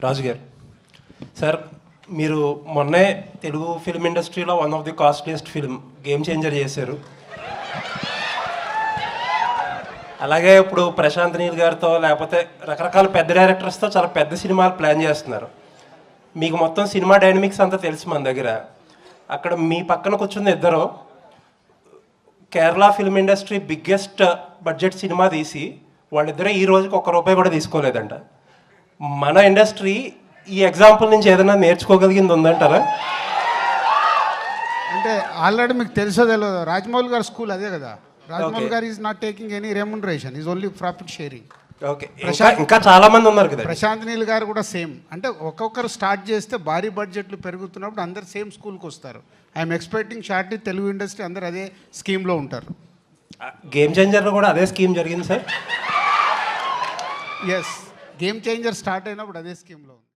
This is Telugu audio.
రాజు గారు సార్, మీరు మొన్నే తెలుగు ఫిల్మ్ ఇండస్ట్రీలో one of the costliest film game changer చేశారు. అలాగే ఇప్పుడు ప్రశాంత్ నీల్ గారితో లేకపోతే రకరకాల పెద్ద డైరెక్టర్స్తో చాలా పెద్ద సినిమాలు ప్లాన్ చేస్తున్నారు. మీకు మొత్తం సినిమా డైనమిక్స్ అంతా తెలుసు మన దగ్గర. అక్కడ మీ పక్కన కూర్చున్న ఇద్దరు Kerala film industry biggest budget cinema తీసి వాళ్ళిద్దరే ఈ రోజుకి ₹1 కూడా తీసుకోలేదంట. మన ఇండస్ట్రీ ఈ ఎగ్జాంపుల్ నుంచి ఏదైనా నేర్చుకోగలిగింది ఉందంటారా? అంటే ఆల్రెడీ మీకు తెలుసో తెలియదు, రాజమౌళి గారి స్కూల్ అదే కదా. రాజమౌళి గారు is not taking any remuneration, is only profit sharing. Okay, ఇంకా చాలా మంది ఉన్నారు కదా. ప్రశాంత్ నీల్ గారు కూడా సేమ్. అంటే ఒక్కొక్కరు స్టార్ట్ చేస్తే భారీ బడ్జెట్లు పెరుగుతున్నప్పుడు అందరు సేమ్ స్కూల్కి వస్తారు. I'm expecting shortly Telugu industry అందరు అదే స్కీమ్లో ఉంటారు. గేమ్ చేంజర్లో కూడా అదే స్కీమ్ జరిగింది sir. Yes, Game Changer start అయినప్పుడు అదే స్కీమ్లో ఉంది.